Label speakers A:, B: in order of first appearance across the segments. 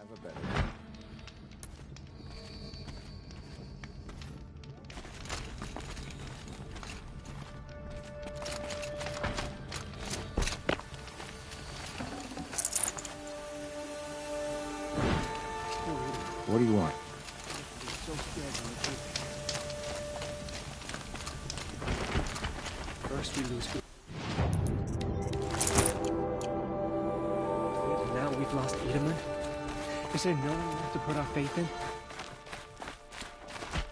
A: Have a better. What do you want?
B: First we lose. Now we've lost Edelman. Is there no one left to put our faith in?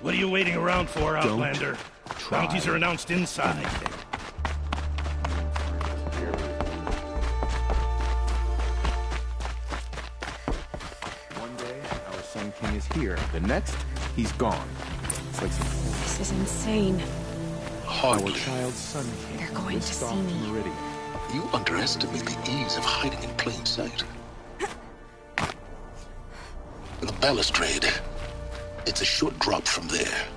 C: What are you waiting around for, Outlander?
A: Try.
C: Bounties are announced inside.
A: One day, our Sun King is here. The next, he's gone. It's like some...
D: This is insane.
A: Our child's Sun King.
D: They're going to
A: whisked off
D: see me.
A: Meridian.
E: You underestimate the ease of hiding in plain sight. The balustrade. It's a short drop from there.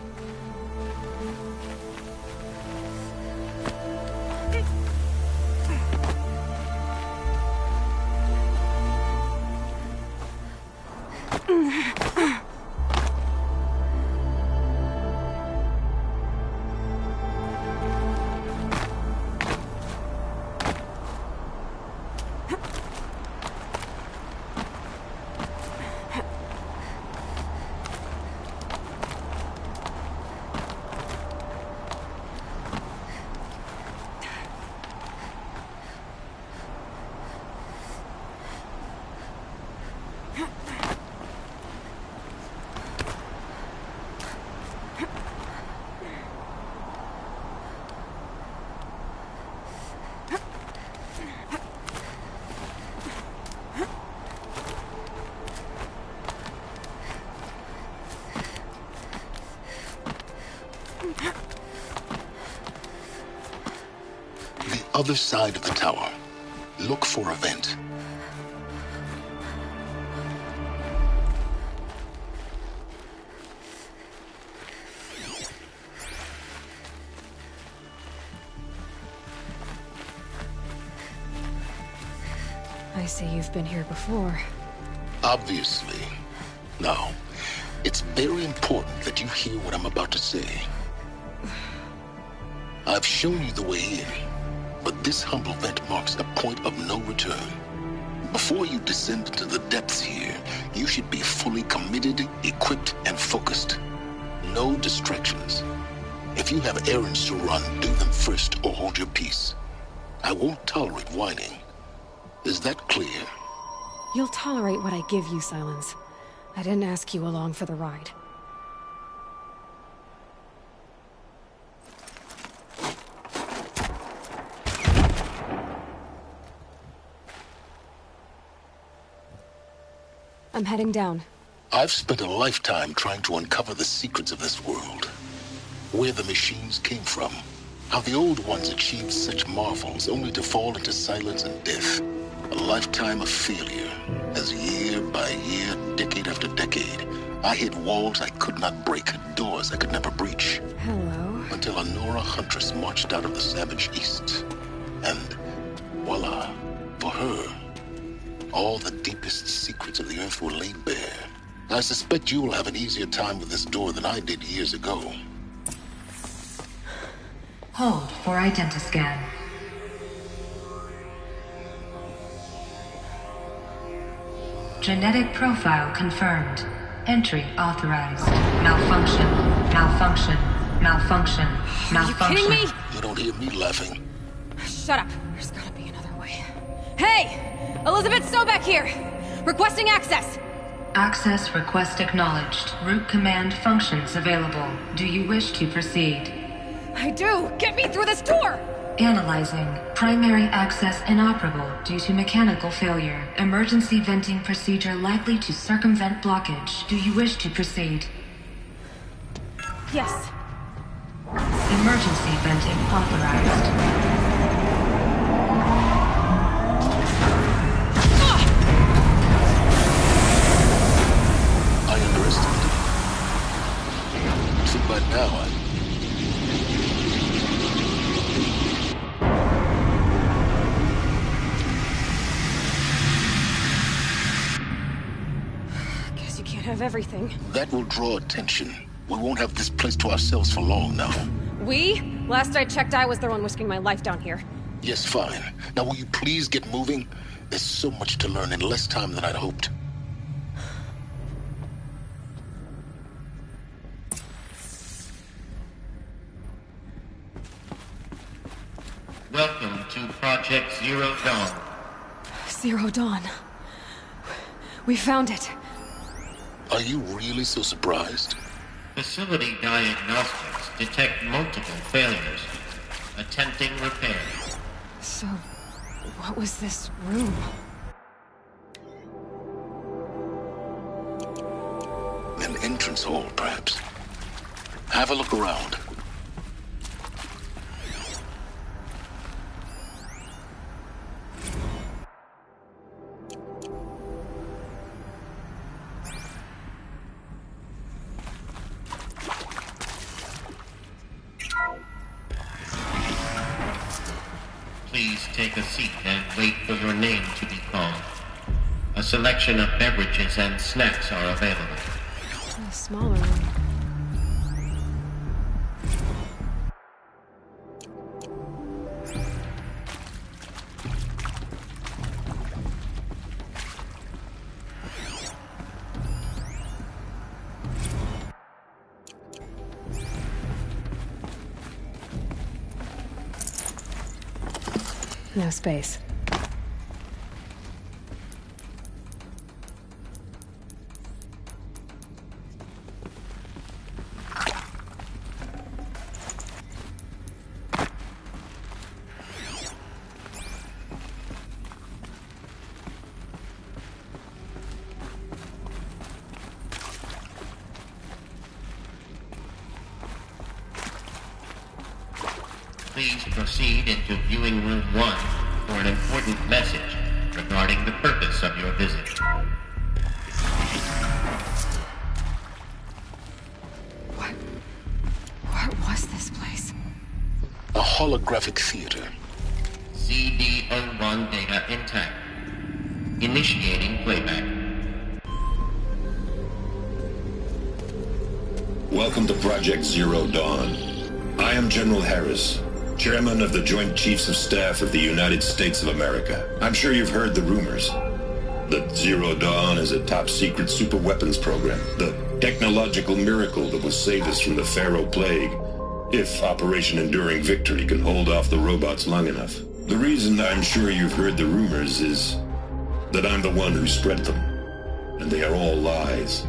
E: The other side of the tower. Look for a vent.
D: I see you've been here before.
E: Obviously. Now, it's very important that you hear what I'm about to say. I've shown you the way in, but this humble vent marks a point of no return. Before you descend into the depths here, you should be fully committed, equipped, and focused. No distractions. If you have errands to run, do them first or hold your peace. I won't tolerate whining. Is that clear?
D: You'll tolerate what I give you, Silence. I didn't ask you along for the ride. I'm heading down.
E: I've spent a lifetime trying to uncover the secrets of this world. Where the machines came from. How the old ones achieved such marvels only to fall into silence and death. A lifetime of failure, as year by year, decade after decade, I hit walls I could not break, doors I could never breach.
D: Hello.
E: Until a Nora huntress marched out of the savage east. And voila, for her, all the deepest secrets of the earth were laid bare. I suspect you will have an easier time with this door than I did years ago.
F: Hold for identiscan. Genetic profile confirmed. Entry authorized. Malfunction. Malfunction. Malfunction. Malfunction.
D: Are you kidding me?
E: You don't hear me laughing.
D: Shut up. There's gotta be another way. Hey! Elizabeth Sobeck here! Requesting access!
F: Access request acknowledged. Root command functions available. Do you wish to proceed?
D: I do! Get me through this door!
F: Analyzing. Primary access inoperable due to mechanical failure. Emergency venting procedure likely to circumvent blockage. Do you wish to proceed?
D: Yes.
F: Emergency venting authorized.
E: I underestimated you. Too bad now
D: Can't have everything.
E: That will draw attention. We won't have this place to ourselves for long now.
D: We? Last I checked, I was the one risking my life down here.
E: Yes, fine. Now will you please get moving? There's so much to learn in less time than I'd hoped.
G: Welcome to Project Zero Dawn.
D: Zero Dawn. We found it.
E: Are you really so surprised?
G: Facility diagnostics detect multiple failures. Attempting repair.
D: So, what was this room?
E: An entrance hall, perhaps. Have a look around.
G: Please take a seat and wait for your name to be called. A selection of beverages and snacks are available.
D: A smaller room. No space.
G: Please proceed into viewing room 1 for an important message regarding the purpose of your visit.
D: What was this place?
E: A holographic theater.
G: CD01 data intact. Initiating playback.
H: Welcome to Project Zero Dawn. I am General Harris, Chairman of the Joint Chiefs of Staff of the United States of America. I'm sure you've heard the rumors that Zero Dawn is a top-secret super-weapons program, the technological miracle that will save us from the Pharaoh Plague, if Operation Enduring Victory can hold off the robots long enough. The reason I'm sure you've heard the rumors is that I'm the one who spread them, and they are all lies.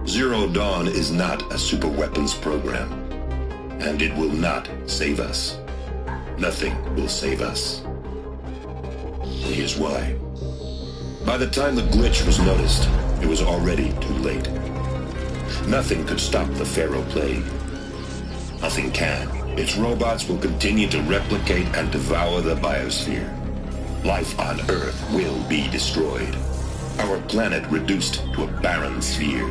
H: Zero Dawn is not a super-weapons program, and it will not save us. Nothing will save us. Here's why. By the time the glitch was noticed, it was already too late. Nothing could stop the Pharaoh Plague. Nothing can. Its robots will continue to replicate and devour the biosphere. Life on Earth will be destroyed. Our planet reduced to a barren sphere.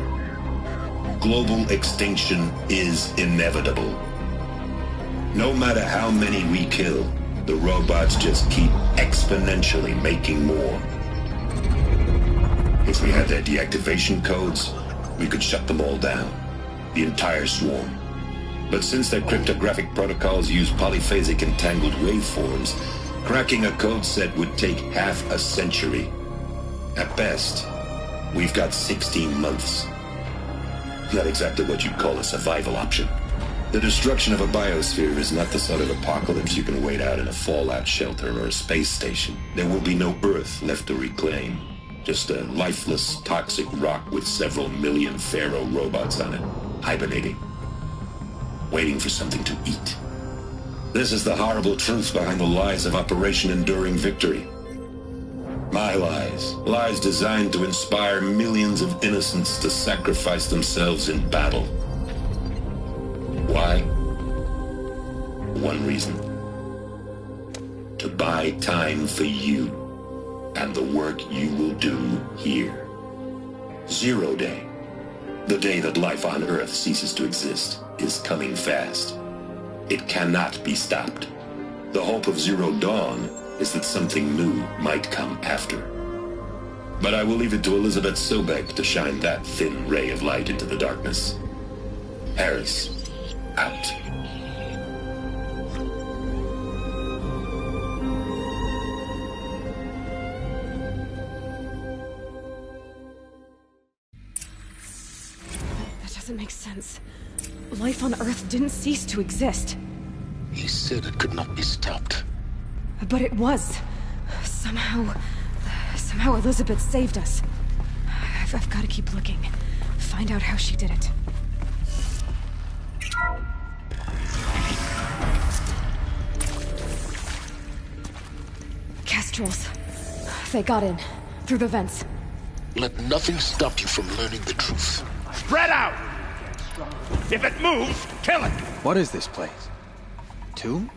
H: Global extinction is inevitable. No matter how many we kill, the robots just keep exponentially making more. If we had their deactivation codes, we could shut them all down, the entire swarm. But since their cryptographic protocols use polyphasic entangled waveforms, cracking a code set would take half a century. At best, we've got 16 months. Not exactly what you'd call a survival option. The destruction of a biosphere is not the sort of apocalypse you can wait out in a fallout shelter or a space station. There will be no Earth left to reclaim. Just a lifeless, toxic rock with several million Pharaoh robots on it, hibernating, waiting for something to eat. This is the horrible truth behind the lies of Operation Enduring Victory. My lies. Lies designed to inspire millions of innocents to sacrifice themselves in battle. Why? One reason. To buy time for you and the work you will do here. Zero Day, the day that life on Earth ceases to exist, is coming fast. It cannot be stopped. The hope of Zero Dawn is that something new might come after. But I will leave it to Elizabeth Sobek to shine that thin ray of light into the darkness. Harris, out.
D: That doesn't make sense. Life on Earth didn't cease to exist.
E: He said it could not be stopped.
D: But it was. Somehow Elizabeth saved us. I've got to keep looking. Find out how she did it. Kestrels. They got in. Through the vents.
E: Let nothing stop you from learning the truth.
C: Spread out! If it moves, kill it!
A: What is this place? Tomb?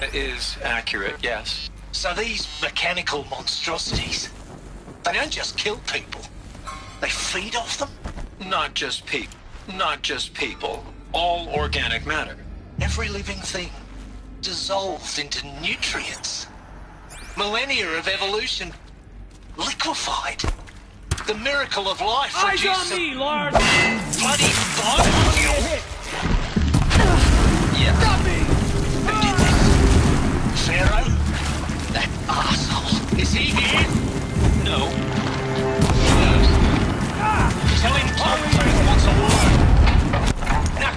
I: It is accurate, yes.
J: So these mechanical monstrosities, they don't just kill people. They feed off them?
I: Not just people. All organic matter.
J: Every living thing dissolved into nutrients. Millennia of evolution liquefied. The miracle of life
B: Eyes
J: reduced
B: on me,
J: to
B: Lord!
J: bloody biofuel.
I: Yeah.
B: Stop me!
J: Who did this? Pharaoh? That arsehole. Is he here?
I: No. He knows.
J: Tell him Tom Cruise wants a word. Now,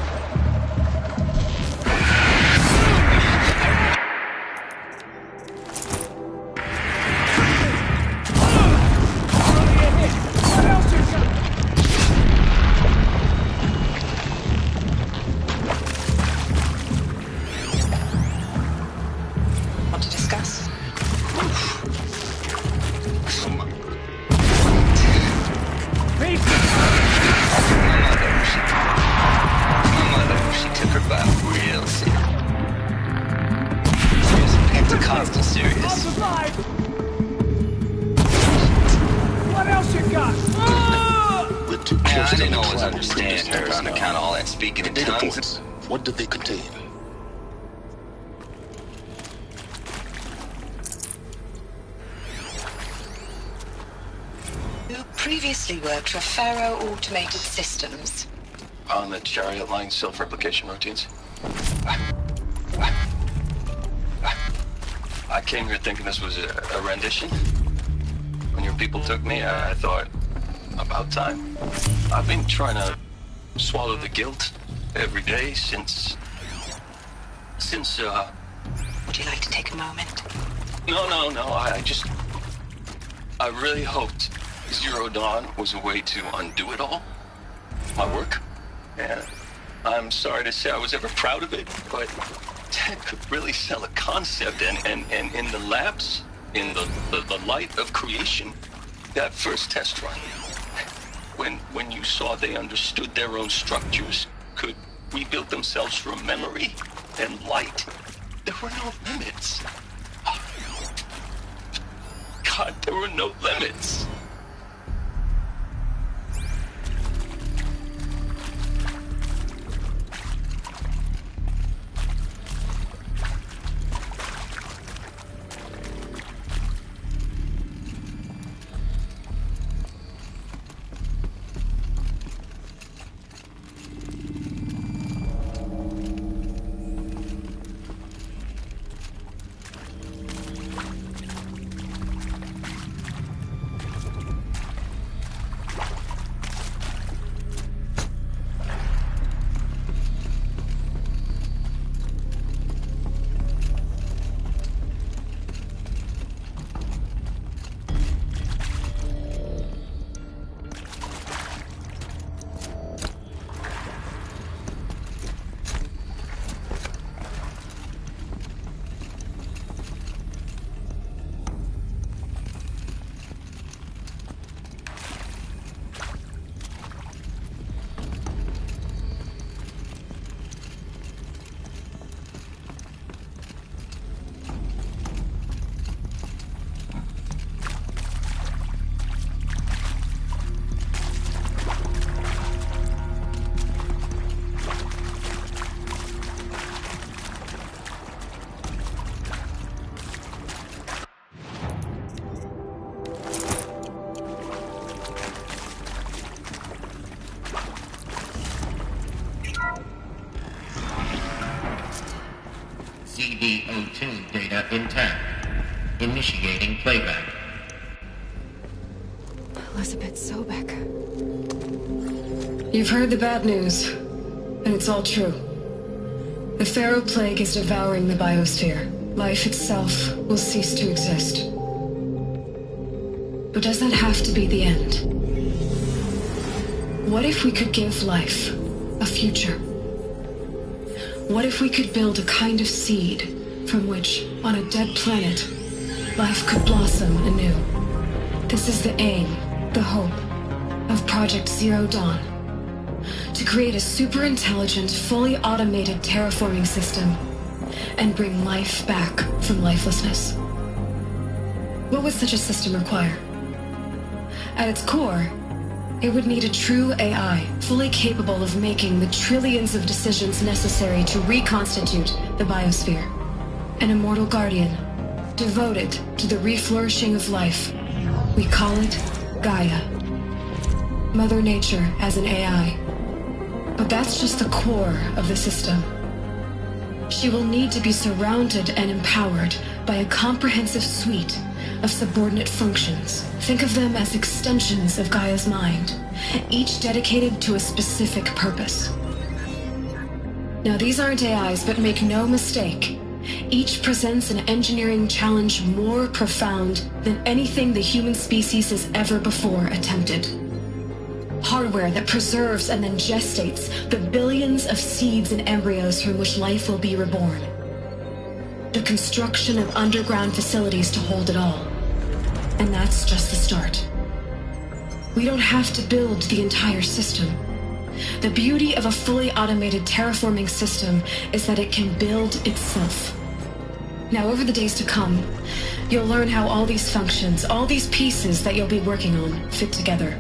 B: What else you got?
K: Want to discuss?
B: My
K: mother, she took her bath real serious. She was Pentecostal serious.
B: Alive! What else you got?
E: We're too
K: Yeah,
E: close
K: I
E: to
K: didn't
E: the
K: always
E: tribal
K: understand
E: premise to
K: her
E: find
K: on
E: out.
K: account of all that speaking
E: The
K: in
E: data
K: tongues.
E: points, what did they contain?
K: You previously worked for Pharaoh Automated Systems.
I: On the chariot line self-replication routines. I came here thinking this was a rendition. When your people took me, I thought, about time. I've been trying to swallow the guilt every day since...
K: Would you like to take a moment?
I: No, I really hoped Zero Dawn was a way to undo it all. My work. And I'm sorry to say I was ever proud of it, but Ted could really sell a concept, and in the labs, in the light of creation, that first test run, when you saw they understood their own structures, could rebuild themselves from memory and light, there were no limits. God, there were no limits.
G: VO2 data intact. Initiating playback.
D: Elizabeth Sobek.
F: You've heard the bad news, and it's all true. The Pharaoh Plague is devouring the biosphere. Life itself will cease to exist. But does that have to be the end? What if we could give life a future? What if we could build a kind of seed from which, on a dead planet, life could blossom anew? This is the aim, the hope, of Project Zero Dawn. To create a super-intelligent, fully automated terraforming system and bring life back from lifelessness. What would such a system require? At its core, it would need a true AI, fully capable of making the trillions of decisions necessary to reconstitute the biosphere. An immortal guardian, devoted to the reflourishing of life. We call it Gaia. Mother Nature as an AI. But that's just the core of the system. She will need to be surrounded and empowered by a comprehensive suite of subordinate functions. Think of them as extensions of Gaia's mind, each dedicated to a specific purpose. Now, these aren't AIs, but make no mistake, each presents an engineering challenge more profound than anything the human species has ever before attempted. Hardware that preserves and then gestates the billions of seeds and embryos from which life will be reborn. The construction of underground facilities to hold it all. And that's just the start. We don't have to build the entire system. The beauty of a fully automated terraforming system is that it can build itself. Now, over the days to come, you'll learn how all these functions, all these pieces that you'll be working on, fit together.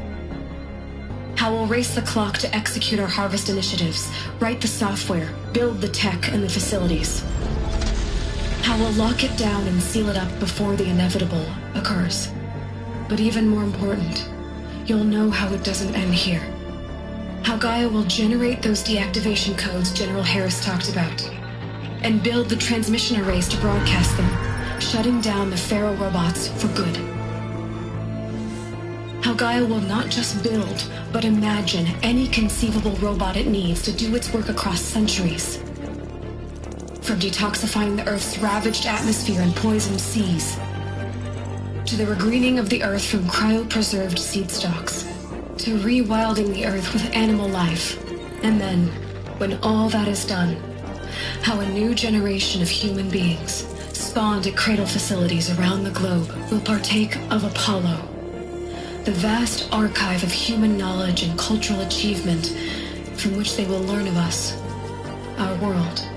F: How we'll race the clock to execute our harvest initiatives, write the software, build the tech and the facilities. How we'll lock it down and seal it up before the inevitable occurs. But even more important, you'll know how it doesn't end here. How Gaia will generate those deactivation codes General Harris talked about, and build the transmission arrays to broadcast them, shutting down the Pharaoh robots for good. How Gaia will not just build, but imagine any conceivable robot it needs to do its work across centuries. From detoxifying the Earth's ravaged atmosphere and poisoned seas, to the regreening of the Earth from cryopreserved seed stalks, to rewilding the Earth with animal life. And then, when all that is done, how a new generation of human beings, spawned at cradle facilities around the globe, will partake of Apollo, the vast archive of human knowledge and cultural achievement from which they will learn of us, our world.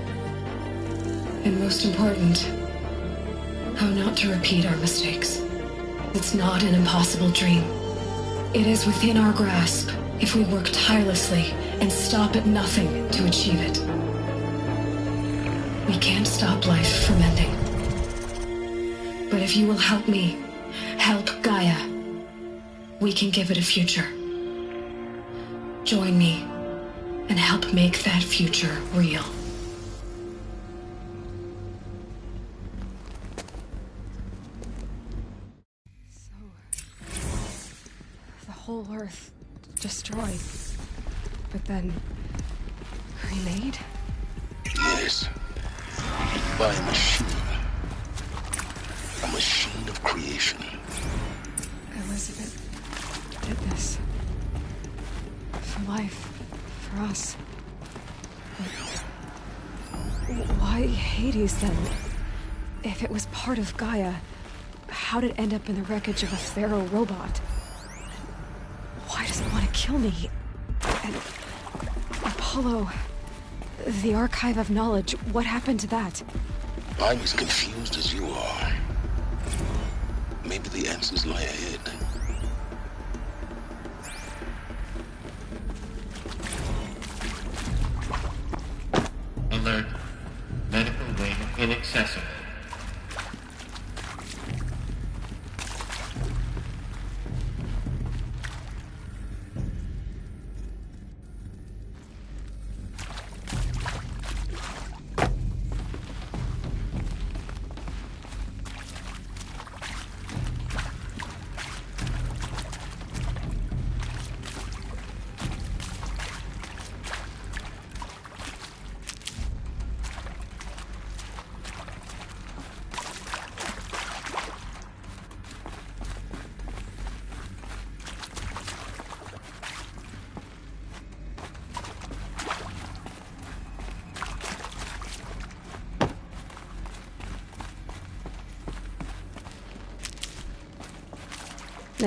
F: And most important, how not to repeat our mistakes. It's not an impossible dream. It is within our grasp if we work tirelessly and stop at nothing to achieve it. We can't stop life from ending. But if you will help me, help Gaia, we can give it a future. Join me and help make that future real.
D: The whole Earth destroyed, but then remade?
E: Yes. By a machine. A machine of creation.
D: Elizabeth did this. For life. For us. But why Hades, then? If it was part of Gaia, how did it end up in the wreckage of a Pharaoh robot? Why does it want to kill me? And Apollo, the archive of knowledge, what happened to that?
E: I'm as confused as you are. Maybe the answers lie ahead.
G: Alert. Medical wing inaccessible.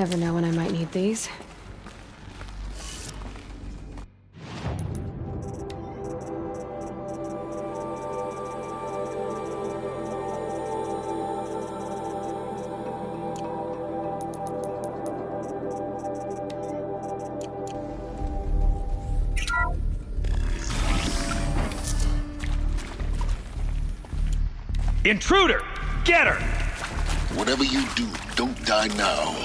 D: Never know when I might need these.
C: Intruder! Get her!
E: Whatever you do, don't die now.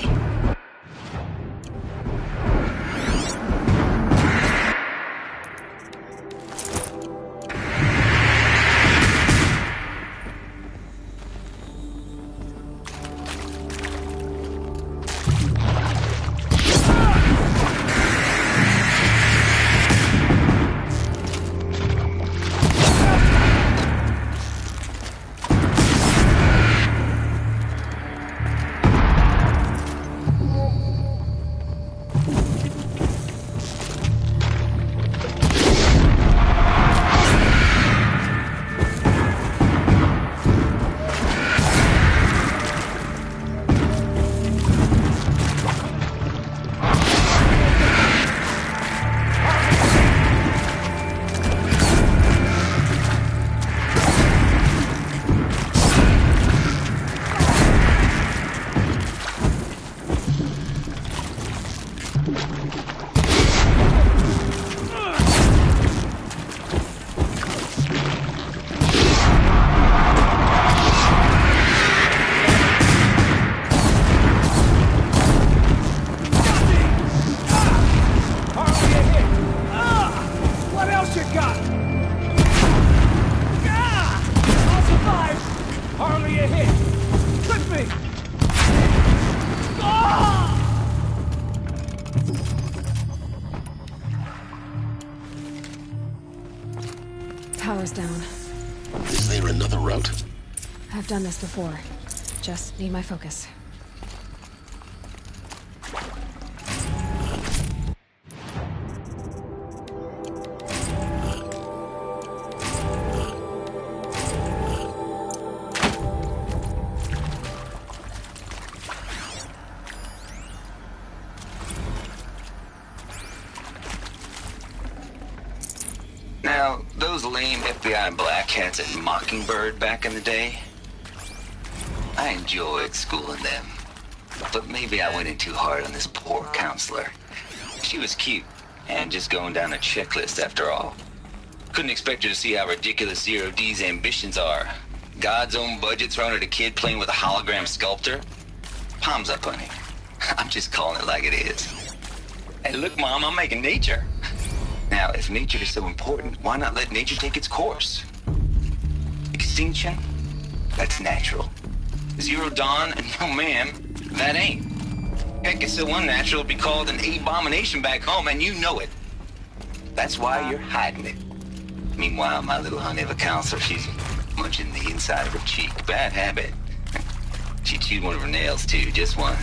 D: Power's down.
E: Is there another route?
D: I've done this before. Just need my focus.
J: Now, those lame FBI black hats at Mockingbird back in the day, I enjoyed schooling them. But maybe I went in too hard on this poor counselor. She was cute, and just going down a checklist after all. Couldn't expect her to see how ridiculous Zero D's ambitions are. God's own budget thrown at a kid playing with a hologram sculptor? Palms up, honey. I'm just calling it like it is. Hey, look, Mom, I'm making nature. Now, if nature is so important, why not let nature take its course? Extinction? That's natural. Zero Dawn? No, ma'am, that ain't. Heck, it's so unnatural it'd be called an abomination back home, and you know it. That's why you're hiding it. Meanwhile, my little honey of a counselor, she's munching the inside of her cheek. Bad habit. She chewed one of her nails, too, just one.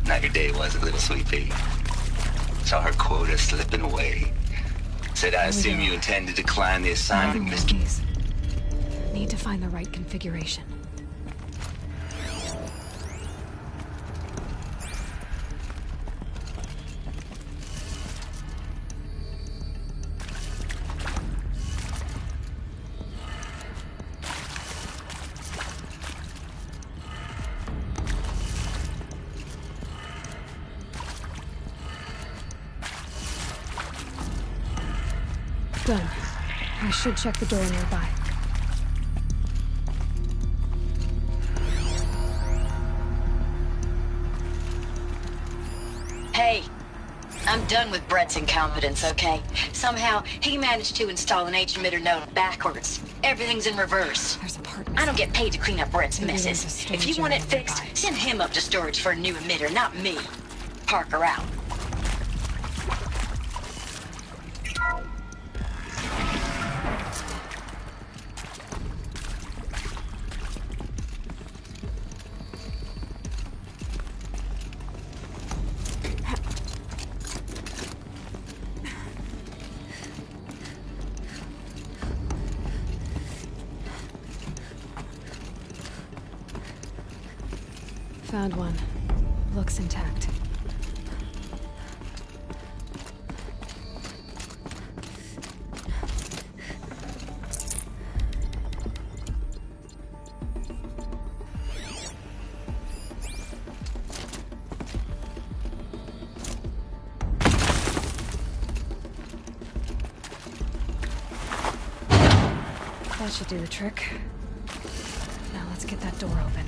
J: Not your day, was it, little sweet pea? Saw her quota slipping away. Said, I assume you intend to decline the assignment, Mr.
D: Need to find the right configuration. Done. I should check the door nearby.
K: Hey, I'm done with Brett's incompetence, okay? Somehow, he managed to install an H-emitter node backwards. Everything's in reverse.
D: There's a part.
K: I don't get paid to clean up Brett's
D: Maybe
K: messes.
D: there's a storage
K: If you want it
D: area
K: fixed,
D: nearby.
K: send him up to storage for a new emitter, not me. Parker out.
D: Found one. Looks intact. That should do the trick. Now let's get that door open.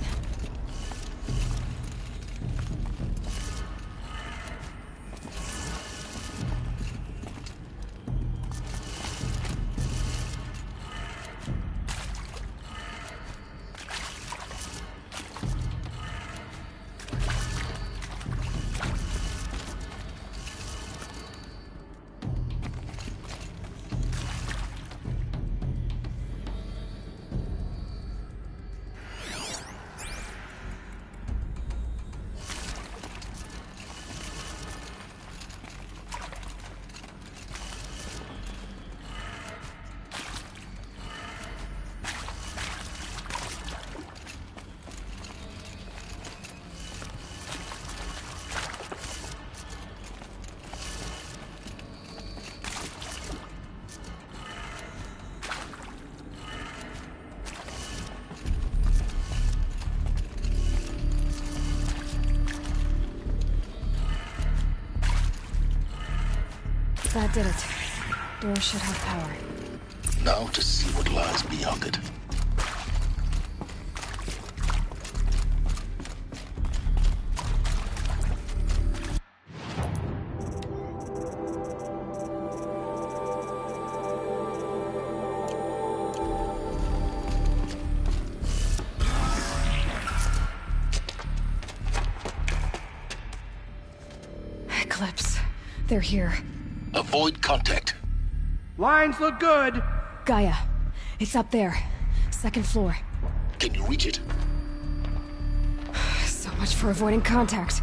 D: That did it. Door should have power.
E: Now to see what lies beyond it.
D: Eclipse. They're here.
E: Avoid contact.
C: Lines look good.
D: Gaia. It's up there. Second floor.
E: Can you reach it?
D: So much for avoiding contact.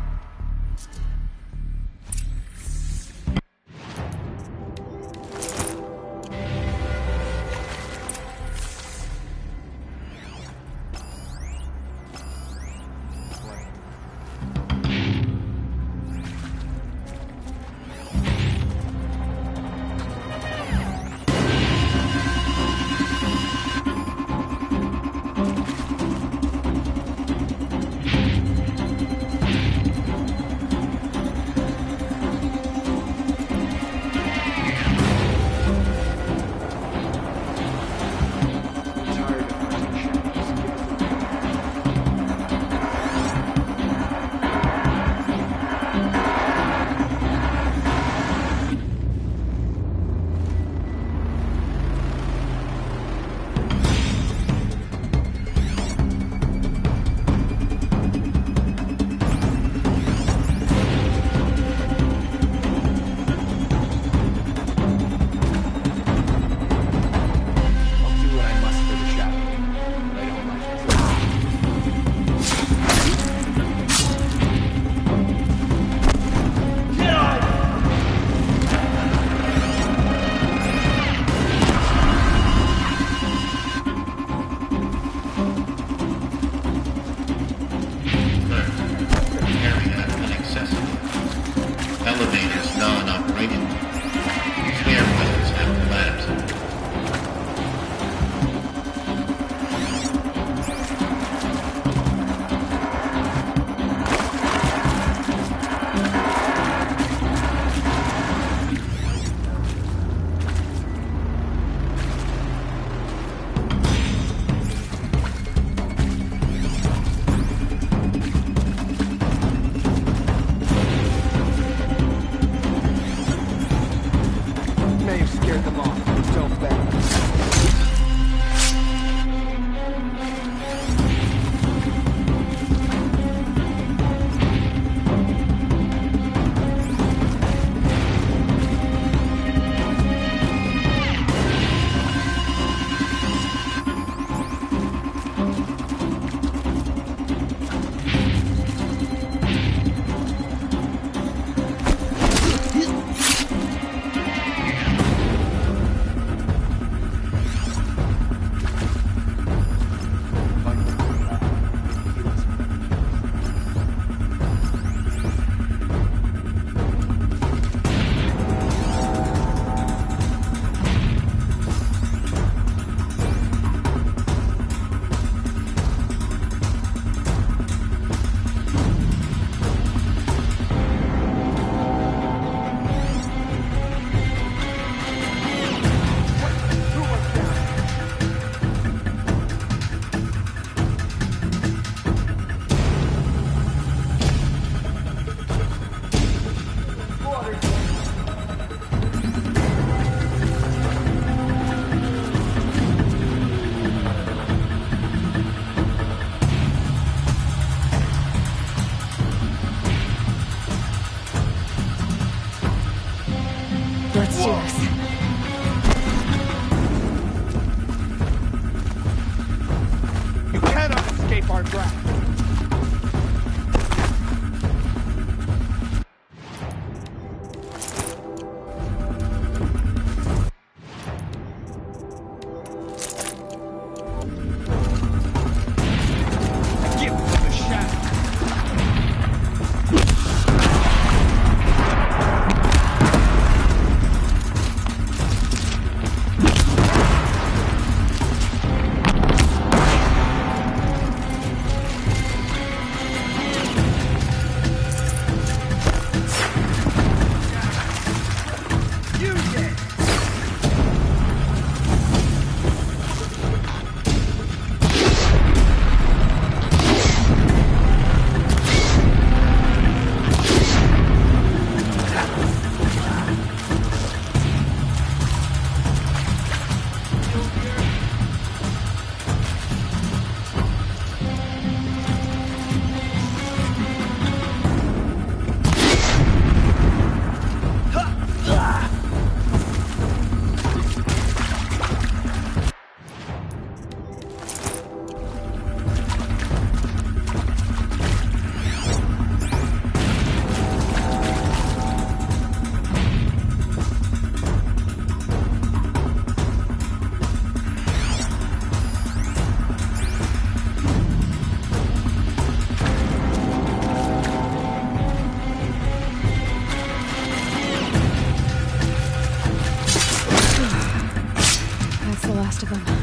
D: rest of them.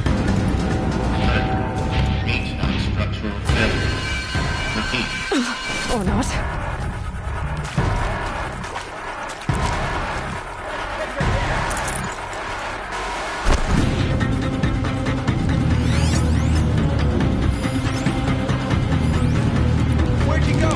G: H-Dot structural failure. Repeat.
D: Or not.
B: Where'd you go?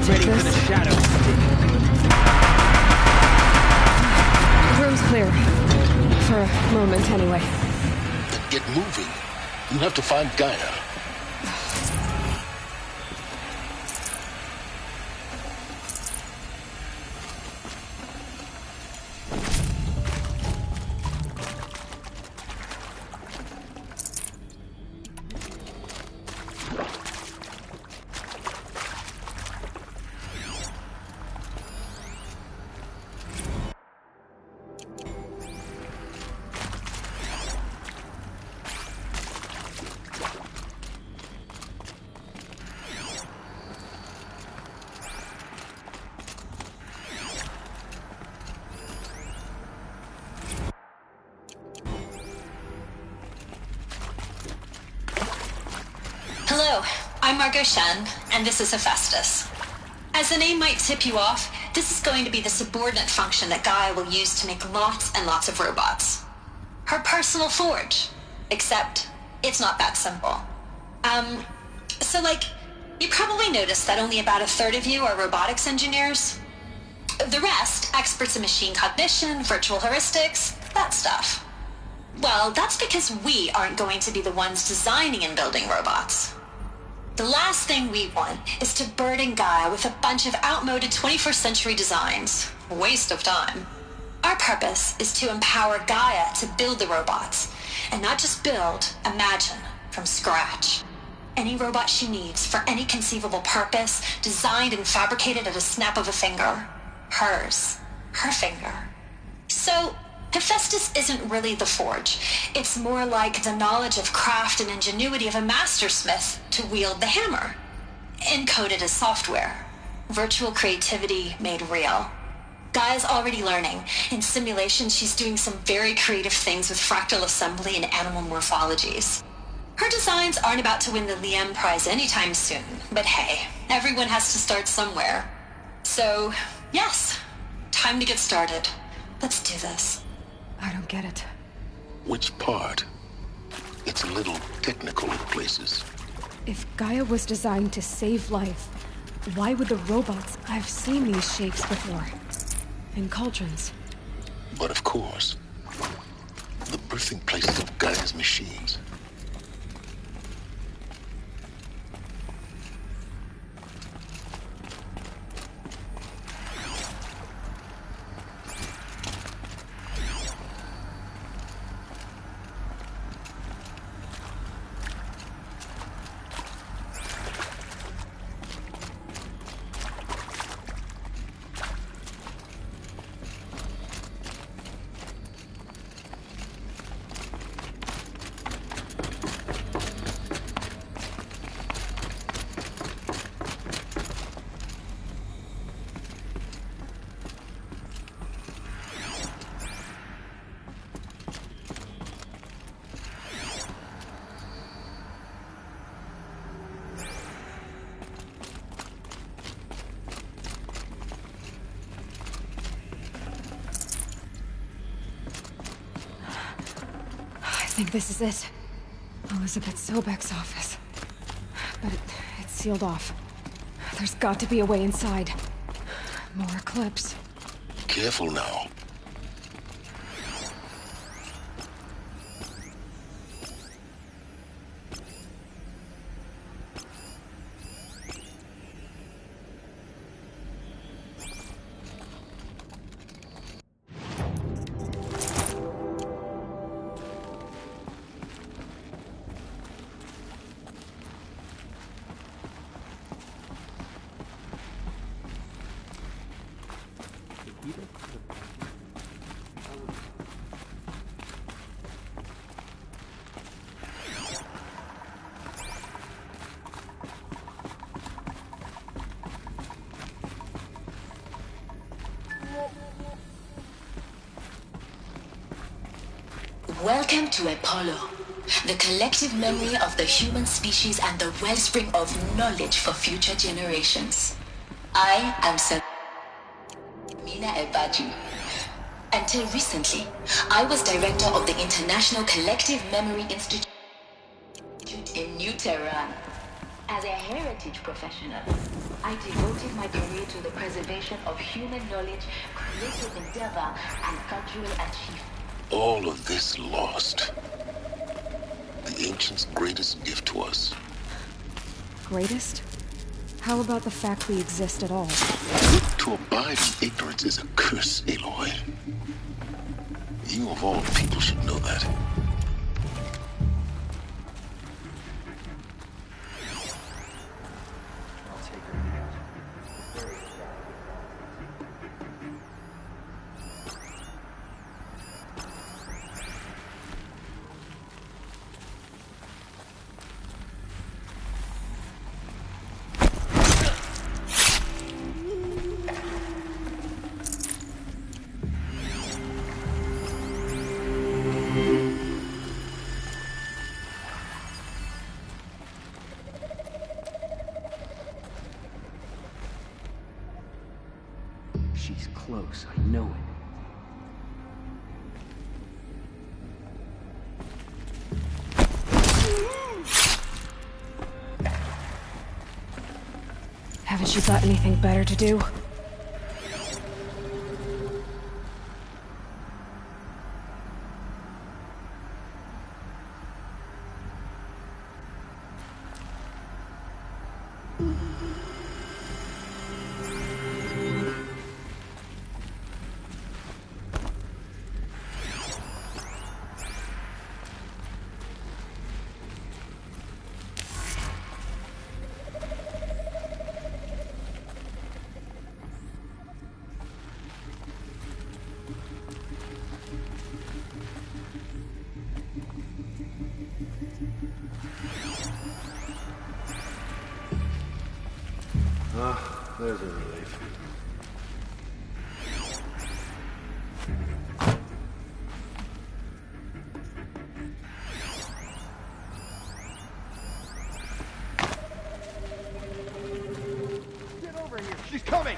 B: Ready for the shadow.
D: Room's clear. For a moment, anyway.
E: Then get moving. You have to find Gaia.
K: Hello, I'm Margot Shen, and this is Hephaestus. As the name might tip you off, this is going to be the subordinate function that Gaia will use to make lots and lots of robots. Her personal forge. Except, it's not that simple. You probably noticed that only about a third of you are robotics engineers. The rest, experts in machine cognition, virtual heuristics, that stuff. Well, that's because we aren't going to be the ones designing and building robots. The last thing we want is to burden Gaia with a bunch of outmoded 21st century designs. Waste of time. Our purpose is to empower Gaia to build the robots, and not just build, imagine, from scratch. Any robot she needs for any conceivable purpose, designed and fabricated at a snap of a finger. Hers. Her finger. So, Hephaestus isn't really the forge. It's more like the knowledge of craft and ingenuity of a mastersmith to wield the hammer. Encoded as software. Virtual creativity made real. Gaia's already learning. In simulation, she's doing some very creative things with fractal assembly and animal morphologies. Her designs aren't about to win the Liam Prize anytime soon, but hey, everyone has to start somewhere. So, yes, time to get started. Let's do this.
D: I don't get it.
E: Which part? It's a little technical in places.
D: If Gaia was designed to save life, why would the robots... I've seen these shapes before. In cauldrons.
E: But of course, the birthing places of Gaia's machines.
D: I think this is it. Elizabeth Sobek's office. But it's sealed off. There's got to be a way inside. More Eclipse.
E: Careful now.
K: Welcome to Apollo, the collective memory of the human species and the wellspring of knowledge for future generations. I am Samina Ebaju. Until recently, I was director of the International Collective Memory Institute in New Tehran. As a heritage professional, I devoted my career to the preservation of human knowledge, creative endeavor, and cultural achievement.
E: All of this lost. The ancients' greatest gift to us.
D: Greatest? How about the fact we exist at all?
E: To abide in ignorance is a curse, Aloy. You of all people should know that.
B: She's close, I know it.
D: Haven't you got anything better to do?
B: There's a relief.
C: Get over here! She's coming!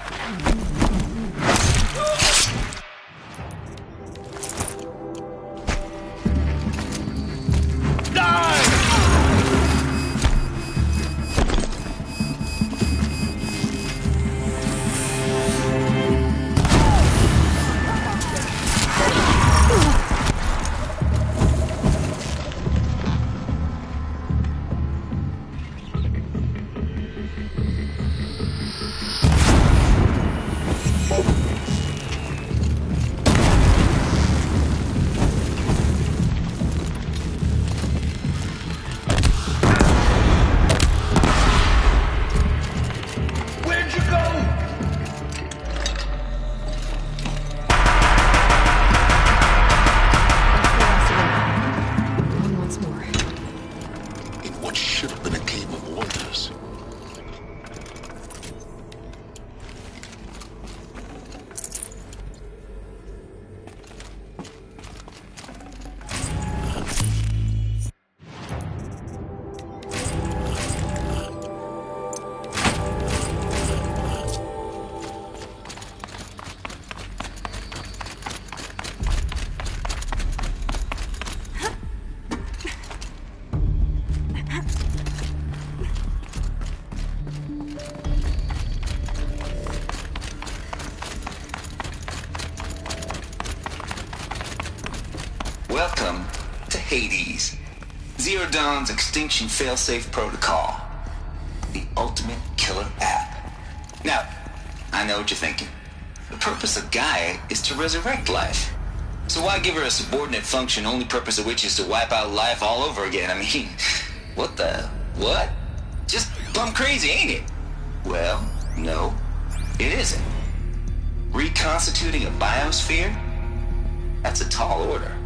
J: Welcome to Hades, Zero Dawn's extinction failsafe protocol. The ultimate killer app. Now, I know what you're thinking. The purpose of Gaia is to resurrect life. So why give her a subordinate function, only purpose of which is to wipe out life all over again? I mean, what the... what? Just plumb crazy, ain't it? Well, no, it isn't. Reconstituting a biosphere? That's a tall order.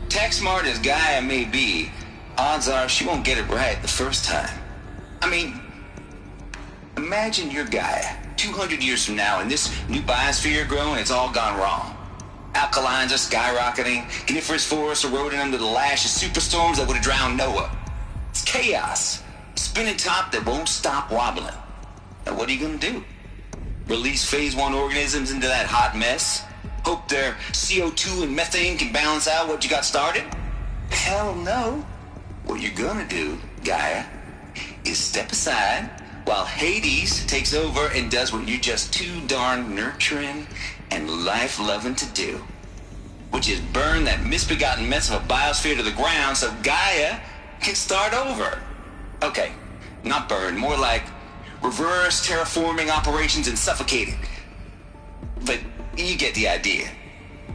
J: Tech smart as Gaia may be, odds are she won't get it right the first time. I mean, imagine you're Gaia, 200 years from now, and this new biosphere growing, it's all gone wrong. Alkalines are skyrocketing. Coniferous forests eroding under the lash of superstorms that would have drowned Noah. It's chaos. Spinning top that won't stop wobbling. Now what are you gonna do? Release phase 1 organisms into that hot mess? Hope their CO2 and methane can balance out what you got started? Hell no. What you're gonna do, Gaia, is step aside while Hades takes over and does what you're just too darn nurturing and life-loving to do, which is burn that misbegotten mess of a biosphere to the ground so Gaia can start over. Okay, not burn, more like reverse terraforming operations and suffocating. But you get the idea.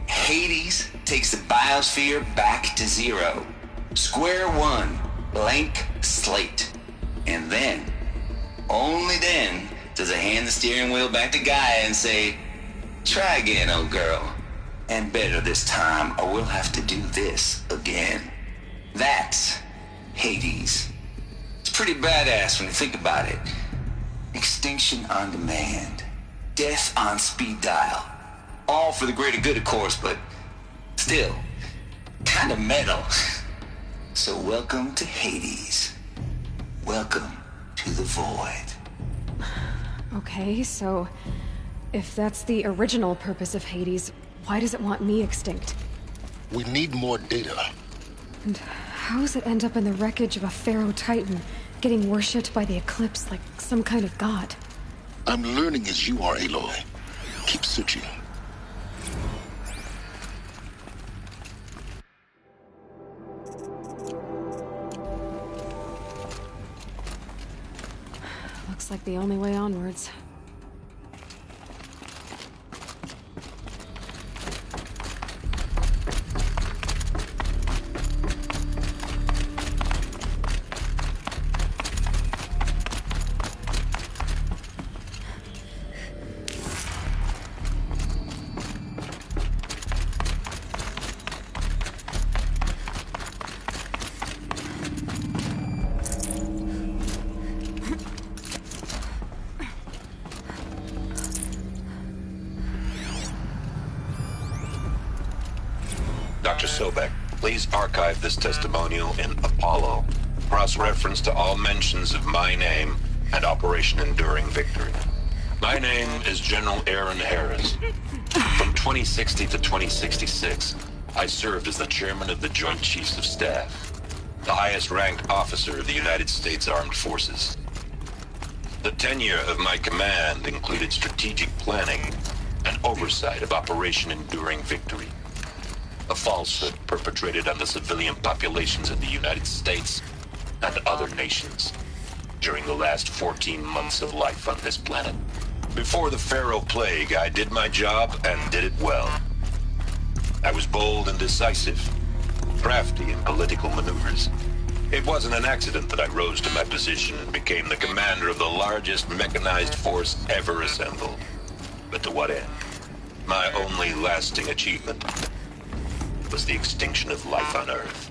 J: Hades takes the biosphere back to zero. Square one, blank slate. And then, only then, does it hand the steering wheel back to Gaia and say, try again, old girl. And better this time, or we'll have to do this again. That's Hades. It's pretty badass when you think about it. Extinction on demand. Death on speed dial. All for the greater good, of course, but still, kind of metal. So welcome to Hades. Welcome to the void.
D: Okay, so if that's the original purpose of Hades, why does it want me extinct?
E: We need more data.
D: And how does it end up in the wreckage of a Pharaoh Titan, getting worshipped by the Eclipse like some kind of god?
E: I'm learning as you are, Aloy. Keep searching.
D: Looks like the only way onwards.
H: Dr. Sobek, please archive this testimonial in Apollo. Cross-reference to all mentions of my name and Operation Enduring Victory. My name is General Aaron Harris. From 2060 to 2066, I served as the chairman of the Joint Chiefs of Staff, the highest-ranked officer of the United States Armed Forces. The tenure of my command included strategic planning and oversight of Operation Enduring Victory, a falsehood perpetrated on the civilian populations of the United States and other nations during the last 14 months of life on this planet. Before the Pharaoh Plague, I did my job and did it well. I was bold and decisive, crafty in political maneuvers. It wasn't an accident that I rose to my position and became the commander of the largest mechanized force ever assembled. But to what end? My only lasting achievement was the extinction of life on Earth.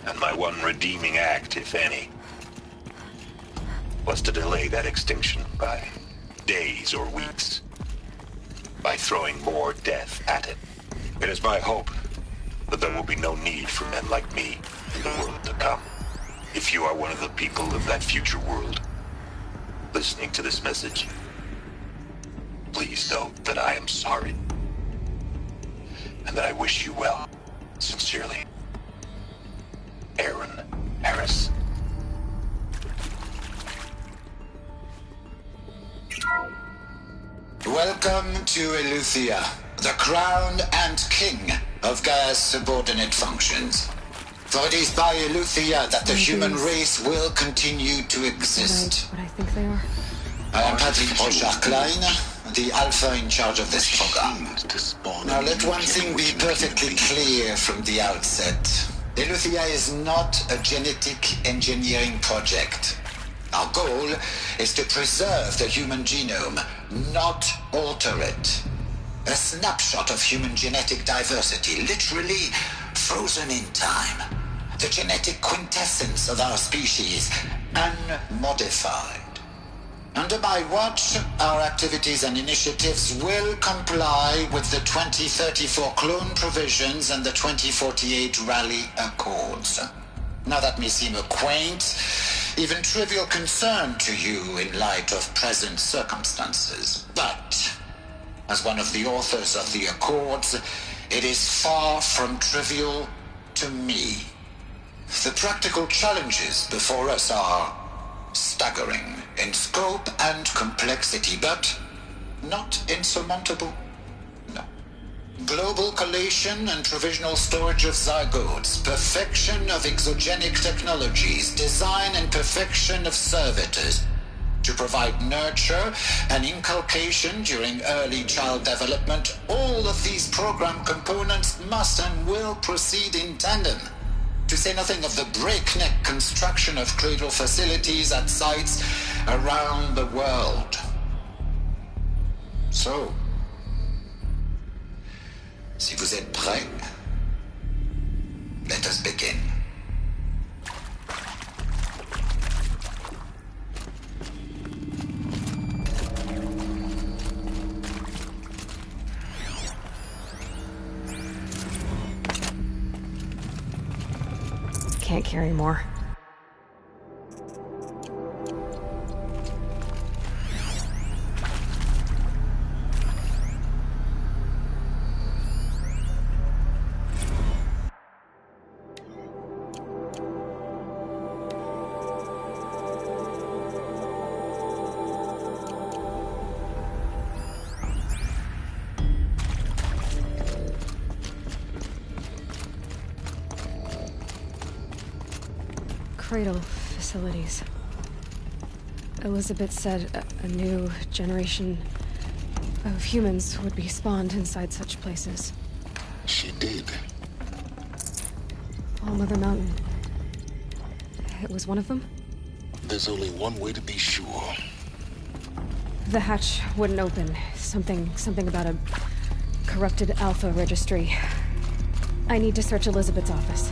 H: And my one redeeming act, if any, was to delay that extinction by days or weeks, by throwing more death at it. It is my hope that there will be no need for men like me in the world to come. If you are one of the people of that future world listening to this message, please know that I am sorry and that I wish you well. Sincerely, Aaron Harris.
L: Welcome to Eleuthia, the crown and king of Gaia's subordinate functions. For it is by Eleuthia that the human race will continue to exist.
D: What I think they are.
L: I am Patrick Brochard-Klein, the alpha in charge of this program. Now let one thing be perfectly clear from the outset. Eleuthia is not a genetic engineering project. Our goal is to preserve the human genome, not alter it. A snapshot of human genetic diversity, literally frozen in time. The genetic quintessence of our species, unmodified. Under my watch, our activities and initiatives will comply with the 2034 clone provisions and the 2048 Rally Accords. Now that may seem a quaint, even trivial concern to you in light of present circumstances. But, as one of the authors of the Accords, it is far from trivial to me. The practical challenges before us are staggering in scope and complexity, but not insurmountable. No. Global collation and provisional storage of zygotes, perfection of exogenic technologies, design and perfection of servitors to provide nurture and inculcation during early child development. All of these program components must and will proceed in tandem. To say nothing of the breakneck construction of cradle facilities at sites around the world. So, si vous êtes prêts, let us begin.
D: Can't carry more. Cradle facilities. Elizabeth said a new generation of humans would be spawned inside such places.
E: She did.
D: All Mother Mountain. It was one of them?
E: There's only one way to be sure.
D: The hatch wouldn't open. Something about a corrupted Alpha registry. I need to search Elizabeth's office.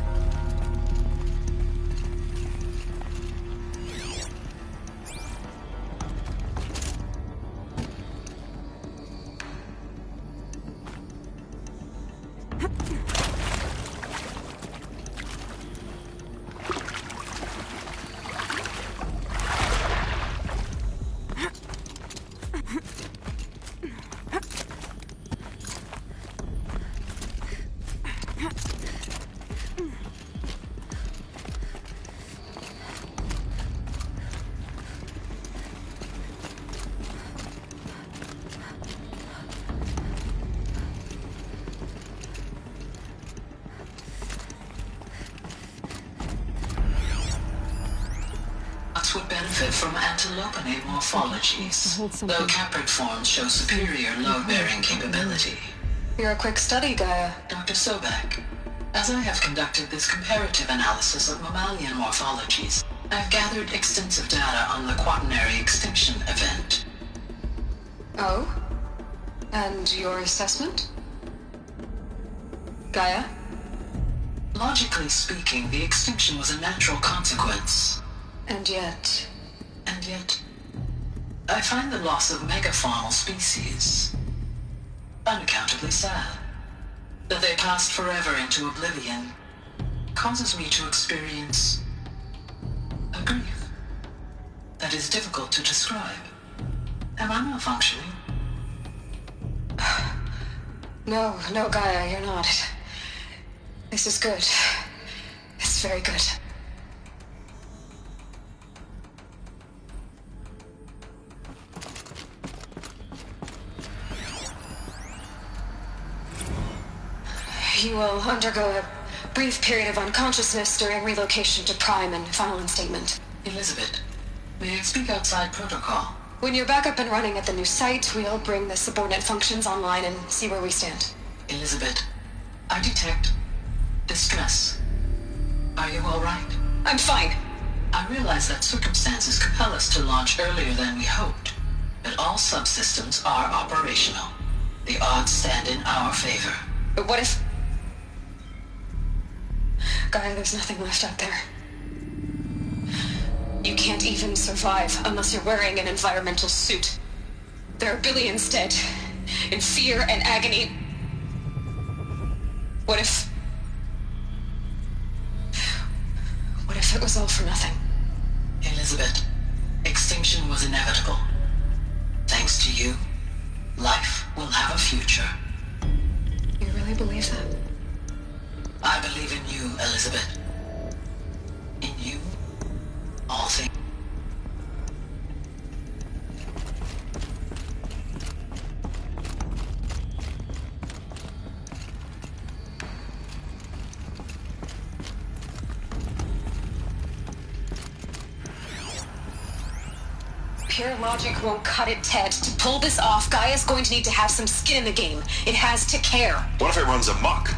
M: Would benefit from antilopinate morphologies, though caprid forms show superior load-bearing capability.
F: You're a quick study, Gaia.
M: Dr. Sobek, as I have conducted this comparative analysis of mammalian morphologies, I've gathered extensive data on the quaternary extinction event.
F: Oh? And your assessment? Gaia?
M: Logically speaking, the extinction was a natural consequence.
F: And yet,
M: I find the loss of megafaunal species unaccountably sad. That they passed forever into oblivion causes me to experience a grief that is difficult to describe. Am I malfunctioning?
F: No, Gaia, you're not. This is good. It's very good. You will undergo a brief period of unconsciousness during relocation to Prime and final instatement.
M: Elizabeth, may I speak outside protocol?
F: When you're back up and running at the new site, we'll bring the subordinate functions online and see where we stand.
M: Elizabeth, I detect distress. Are you all right?
F: I'm fine.
M: I realize that circumstances compel us to launch earlier than we hoped, but all subsystems are operational. The odds stand in our favor.
F: But what if... Gaia, there's nothing left out there.
D: You can't even survive unless you're wearing an environmental suit. There are billions dead, in fear and agony. What if it was all for nothing?
M: Elizabeth, extinction was inevitable. Thanks to you, life will have a future.
D: You really believe that?
M: I believe in you, Elizabeth. In you, all things.
D: Pure logic won't cut it, Ted. To pull this off, Gaia's going to need to have some skin in the game. It has to care.
H: What if it runs amok?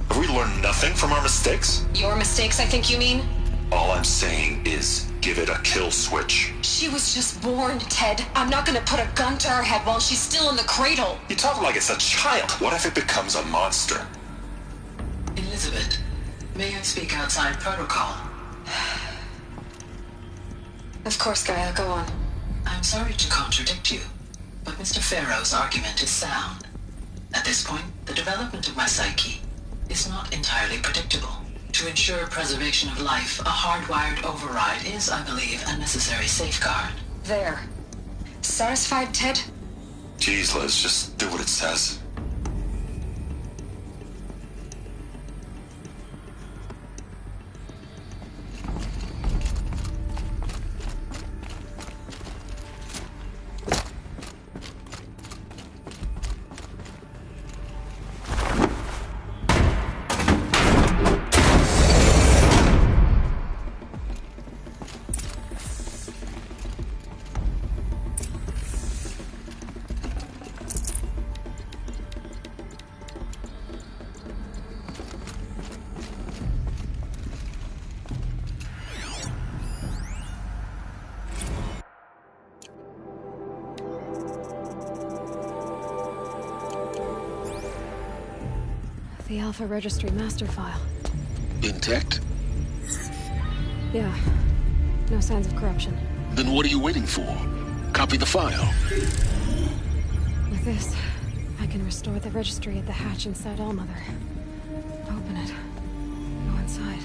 H: Have we learned nothing from our mistakes?
D: Your mistakes, I think you mean?
H: All I'm saying is, give it a kill switch.
D: She was just born, Ted. I'm not gonna put a gun to her head while she's still in the cradle.
H: You talk like it's a child. What if it becomes a monster?
M: Elizabeth, may I speak outside protocol?
D: Of course, Gaia, go on.
M: I'm sorry to contradict you, but Mr. Farrow's argument is sound. At this point, the development of my psyche is not entirely predictable. To ensure preservation of life, a hardwired override is, I believe, a necessary safeguard.
D: There. Satisfied, Ted?
H: Jeez, Liz, just do what it says.
D: The Alpha Registry master file.
E: Intact?
D: Yeah. No signs of corruption.
E: Then what are you waiting for? Copy the file.
D: With this, I can restore the registry at the hatch inside Allmother. Open it. Go inside.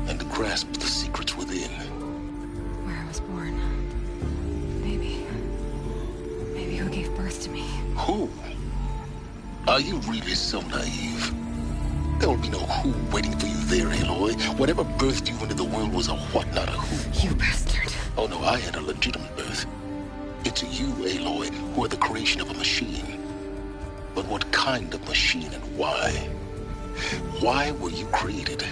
E: And grasp the secrets within.
D: Where I was born. Maybe who gave birth to me.
E: Who? Are you really so naive? There will be no who waiting for you there, Aloy. Whatever birthed you into the world was a what, not a who.
D: You bastard.
E: Oh no, I had a legitimate birth. It's you, Aloy, who are the creation of a machine. But what kind of machine and why? Why were you created?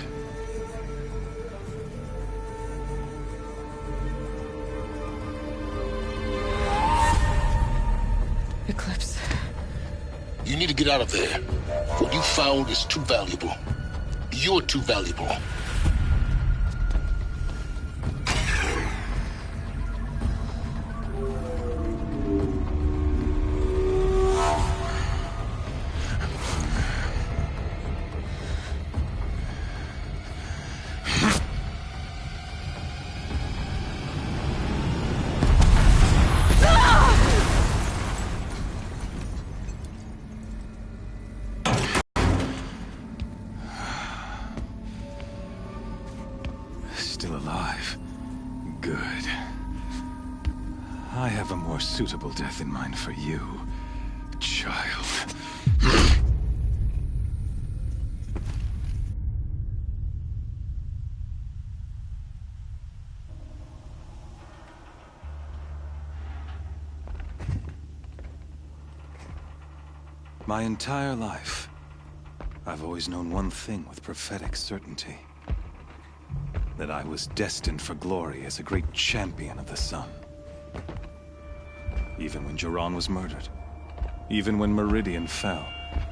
D: Eclipse.
E: You need to get out of there. What you found is too valuable. You're too valuable.
B: Still alive. Good. I have a more suitable death in mind for you, child. My entire life, I've always known one thing with prophetic certainty. That I was destined for glory as a great champion of the sun. Even when Jiran was murdered, even when Meridian fell,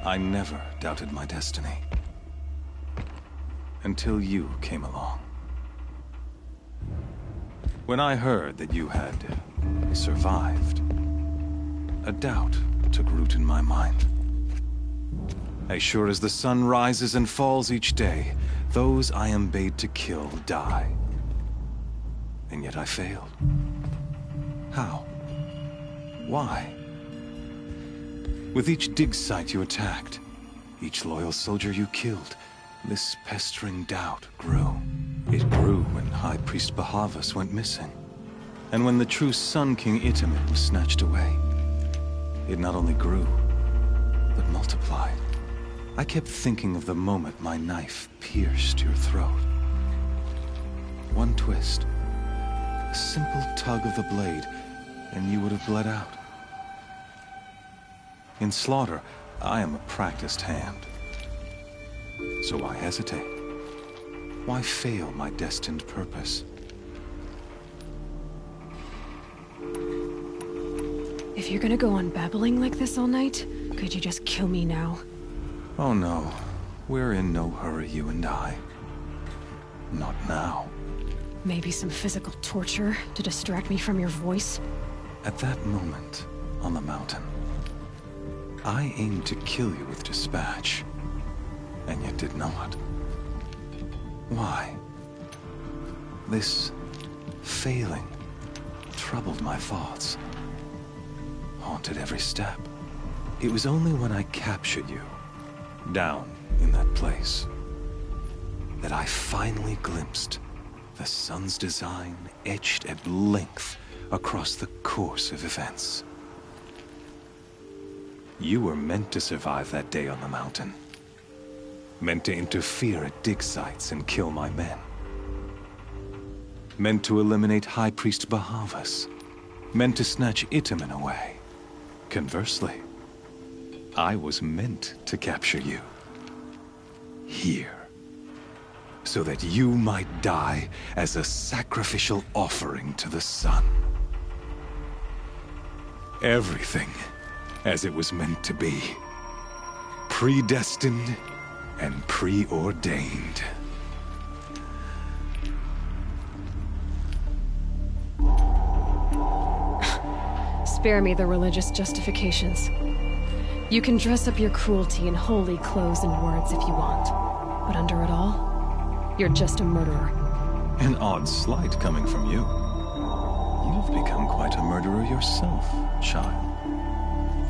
B: I never doubted my destiny. Until you came along. When I heard that you had survived, a doubt took root in my mind. As sure as the sun rises and falls each day, those I am bade to kill die. And yet I failed. How? Why? With each dig site you attacked, each loyal soldier you killed, this pestering doubt grew. It grew when High Priest Bahavas went missing. And when the true Sun King Itamen was snatched away. It not only grew, but multiplied. I kept thinking of the moment my knife pierced your throat. One twist, a simple tug of the blade, and you would have bled out. In slaughter, I am a practiced hand. So why hesitate? Why fail my destined purpose?
D: If you're gonna go on babbling like this all night, could you just kill me now?
B: Oh no, we're in no hurry, you and I. Not now.
D: Maybe some physical torture to distract me from your voice?
B: At that moment, on the mountain, I aimed to kill you with dispatch, and yet did not. Why? This failing troubled my thoughts, haunted every step. It was only when I captured you, down in that place, that I finally glimpsed the sun's design etched at length across the course of events. You were meant to survive that day on the mountain. Meant to interfere at dig sites and kill my men. Meant to eliminate High Priest Bahavas. Meant to snatch Itamen away. Conversely, I was meant to capture you. Here. So that you might die as a sacrificial offering to the sun. Everything as it was meant to be. Predestined and preordained.
D: Spare me the religious justifications. You can dress up your cruelty in holy clothes and words if you want. But under it all, you're just a murderer.
B: An odd slight coming from you. You've become quite a murderer yourself, child.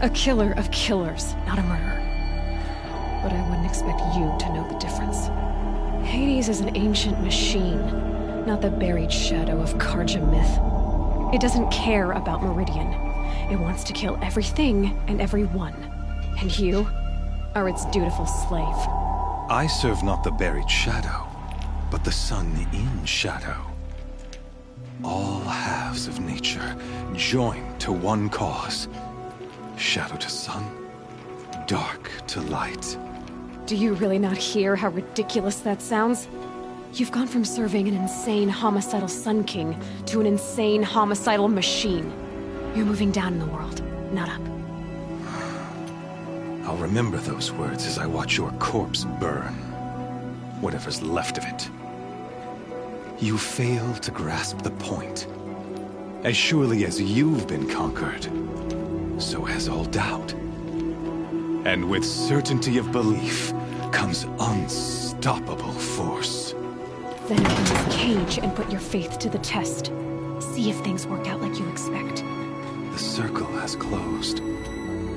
D: A killer of killers, not a murderer. But I wouldn't expect you to know the difference. Hades is an ancient machine, not the buried shadow of Karja myth. It doesn't care about Meridian. It wants to kill everything and everyone. And you are its dutiful slave.
B: I serve not the buried shadow, but the sun in shadow. All halves of nature joined to one cause. Shadow to sun, dark to light.
D: Do you really not hear how ridiculous that sounds? You've gone from serving an insane homicidal Sun King to an insane homicidal machine. You're moving down in the world, not up.
B: I'll remember those words as I watch your corpse burn. Whatever's left of it. You fail to grasp the point. As surely as you've been conquered, so has all doubt. And with certainty of belief comes unstoppable force.
D: Then open this cage and put your faith to the test. See if things work out like you expect.
B: The circle has closed.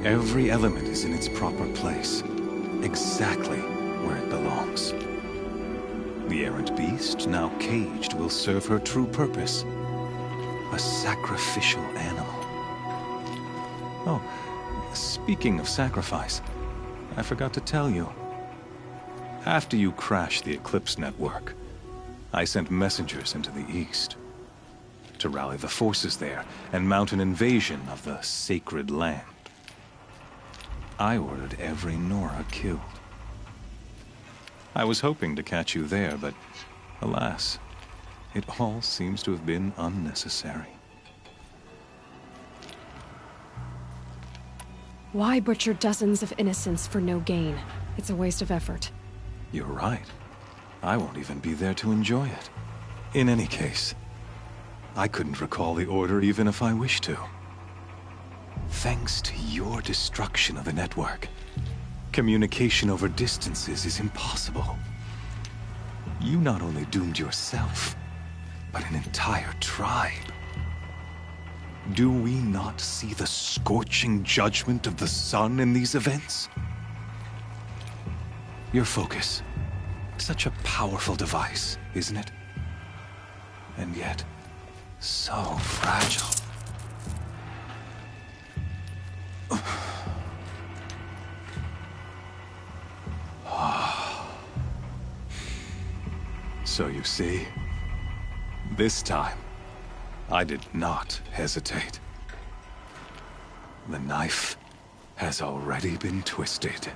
B: Every element is in its proper place, exactly where it belongs. The errant beast, now caged, will serve her true purpose. A sacrificial animal. Oh, speaking of sacrifice, I forgot to tell you. After you crashed the Eclipse network, I sent messengers into the east to rally the forces there and mount an invasion of the sacred land. I ordered every Nora killed. I was hoping to catch you there, but alas, it all seems to have been unnecessary.
D: Why butcher dozens of innocents for no gain? It's a waste of effort.
B: You're right. I won't even be there to enjoy it. In any case, I couldn't recall the order even if I wished to. Thanks to your destruction of the network, communication over distances is impossible. You not only doomed yourself, but an entire tribe. Do we not see the scorching judgment of the sun in these events? Your focus. Such a powerful device, isn't it? And yet, so fragile. So you see, this time, I did not hesitate. The knife has already been twisted.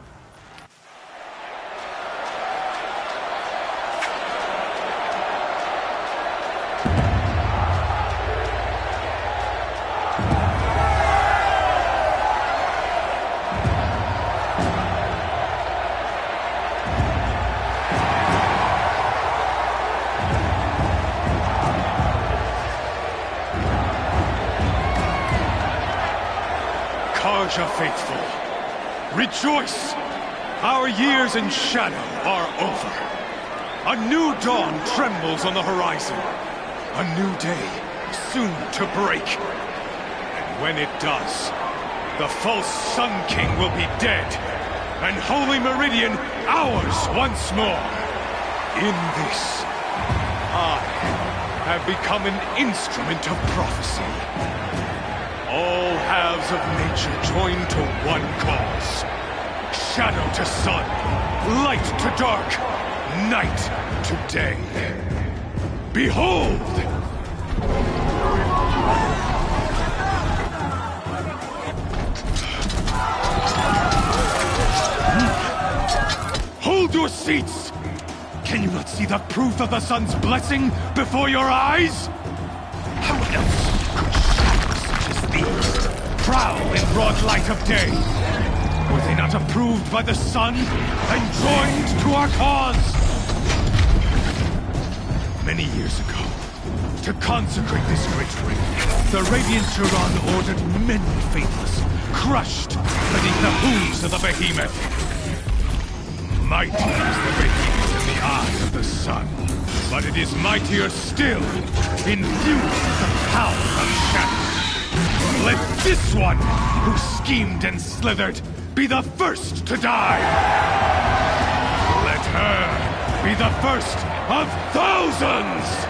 N: Karja faithful, rejoice! Our years in shadow are over. A new dawn trembles on the horizon. A new day soon to break. And when it does, the false Sun King will be dead, and Holy Meridian ours once more. In this, I have become an instrument of prophecy. All halves of nature join to one cause. Shadow to sun, light to dark, night to day. Behold! Hold your seats! Can you not see the proof of the sun's blessing before your eyes? How else could shadows such as these prowl in broad light of day? Were they not approved by the sun and joined to our cause? Many years ago, to consecrate this great ring, the Radiant Turan ordered many faithless, crushed beneath the hooves of the behemoth. Mighty is the behemoth in the eye of the sun, but it is mightier still, infused with the power of shadow. Let this one, who schemed and slithered, be the first to die! Let her be the first of thousands!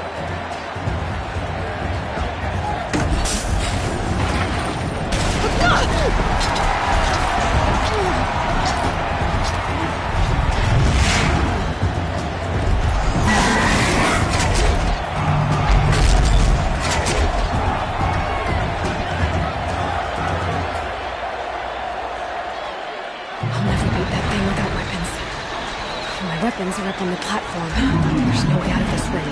D: Weapons are up on the platform. There's no way out of this ring.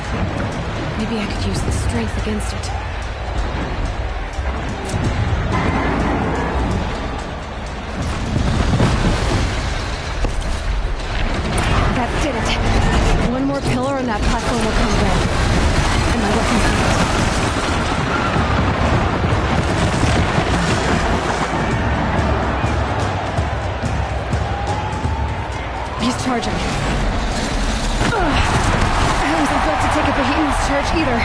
D: Maybe I could use the strength against it. That did it. One more pillar and that platform will come down. And my weapons can't. He's charging. I wasn't built to take a behemoth's charge either.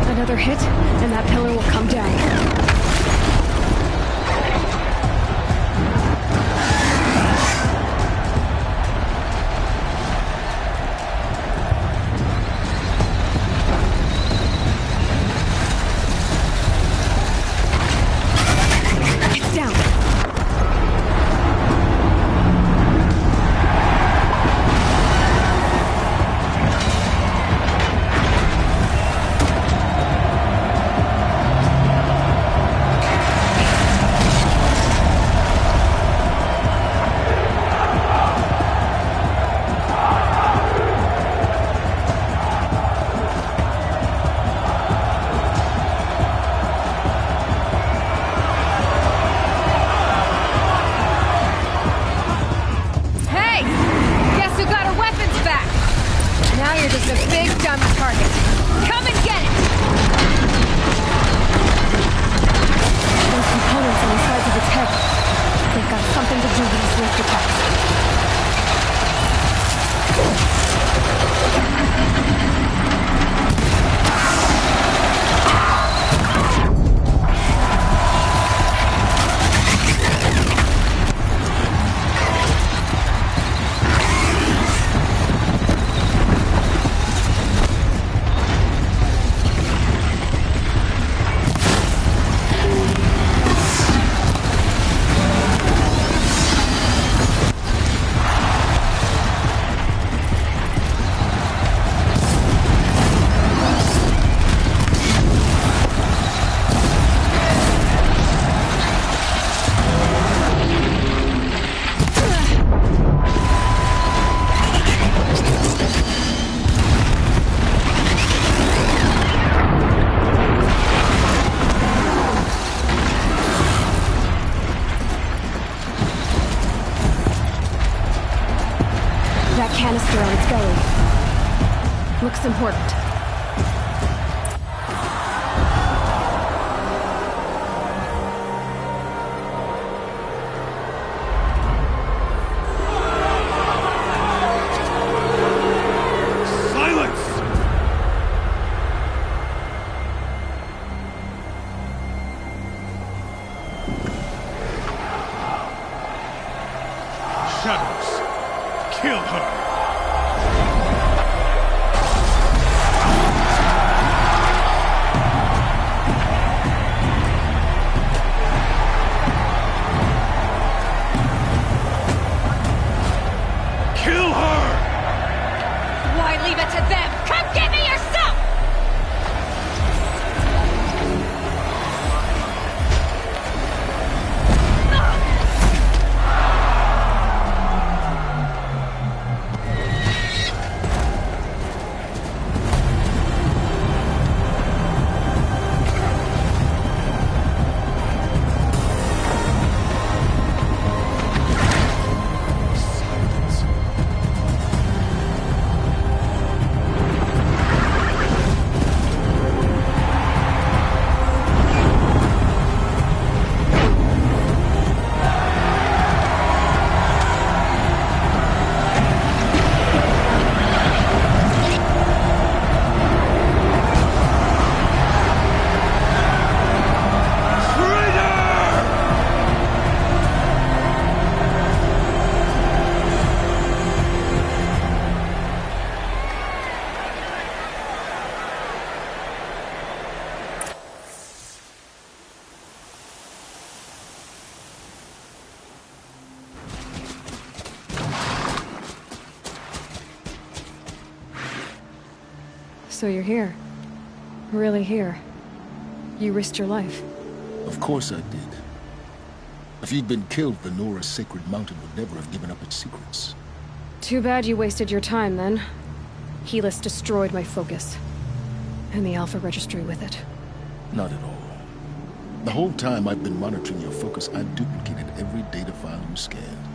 D: Another hit, and that pillar will come down. It's down. looks important.
N: Kill her! Kill her!
D: Why leave it to them? Come get me yourself! So you're here. Really here. You risked your life.
O: Of course I did. If you'd been killed, the Nora's sacred mountain would never have given up its secrets.
D: Too bad you wasted your time, then. Helis destroyed my focus. And the Alpha Registry with it.
O: Not at all. The whole time I've been monitoring your focus, I've duplicated every data file you scanned.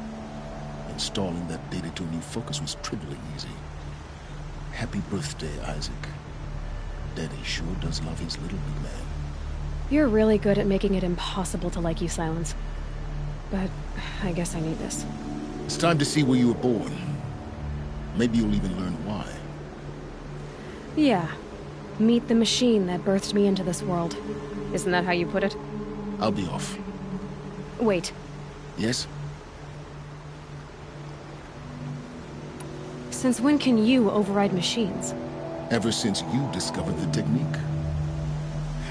O: Installing that data to a new focus was trivially easy. Happy birthday, Isaac. Daddy sure does love his little big man.
D: You're really good at making it impossible to like you, Silence. But I guess I need this.
O: It's time to see where you were born. Maybe you'll even learn why.
D: Yeah. Meet the machine that birthed me into this world. Isn't that how you put it?
O: I'll be off.
D: Wait.
O: Yes?
D: Since when can you override machines?
O: Ever since you discovered the technique.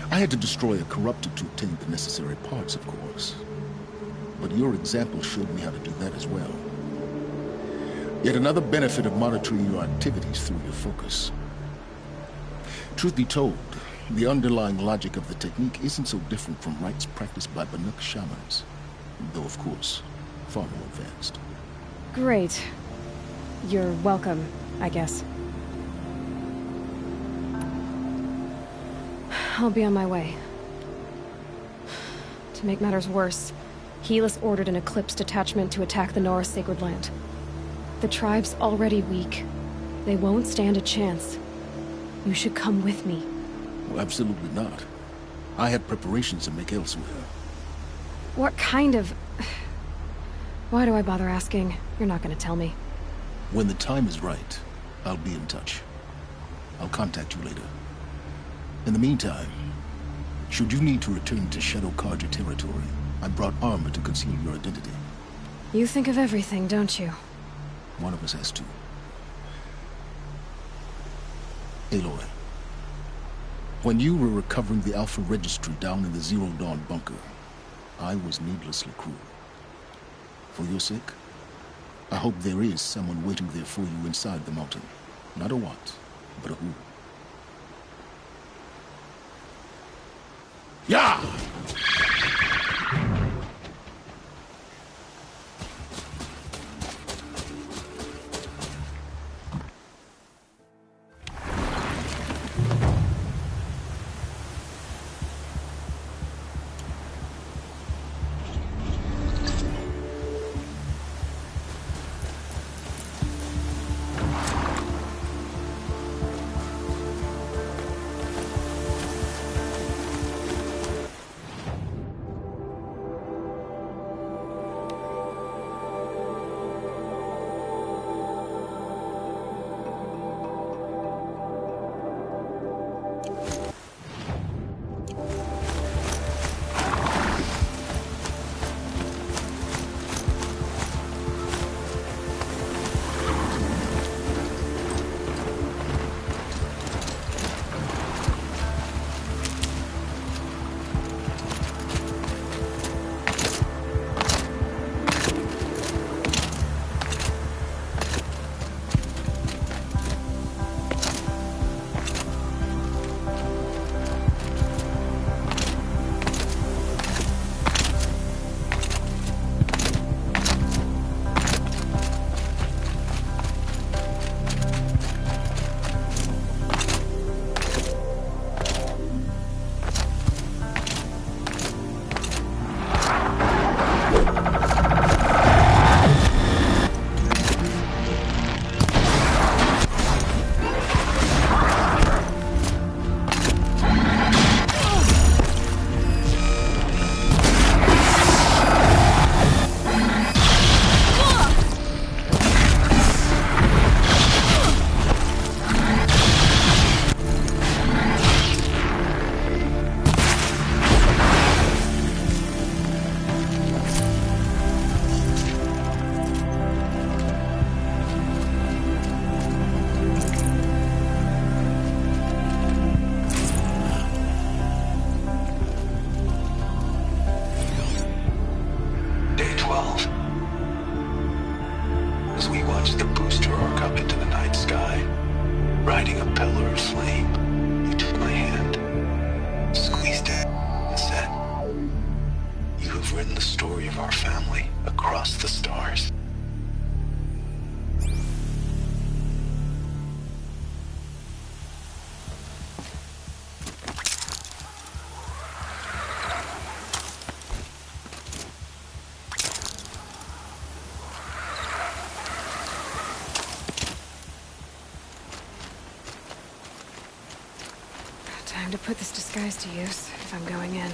O: I had to destroy a corruptor to obtain the necessary parts, of course. But your example showed me how to do that as well. Yet another benefit of monitoring your activities through your focus. Truth be told, the underlying logic of the technique isn't so different from rites practiced by Banuk shamans. Though, of course, far more advanced.
D: Great. You're welcome, I guess. I'll be on my way. To make matters worse, Helis ordered an Eclipse detachment to attack the Nora Sacred Land. The tribe's already weak. They won't stand a chance. You should come with me.
O: Well, absolutely not. I have preparations to make elsewhere.
D: What kind of... Why do I bother asking? You're not gonna tell me.
O: When the time is right, I'll be in touch. I'll contact you later. In the meantime, should you need to return to Shadow Karja territory, I brought armor to conceal your identity.
D: You think of everything, don't you?
O: One of us has to. Aloy, when you were recovering the Alpha Registry down in the Zero Dawn bunker, I was needlessly cruel. For your sake, I hope there is someone waiting there for you inside the mountain. Not a what, but a who. Yeah!
H: of our family across the stars.
D: Time to put this disguise to use, if I'm going in.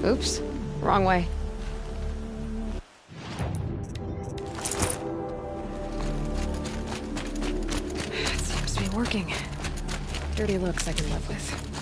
D: Oops, wrong way. It seems to be working. Dirty looks I can live with.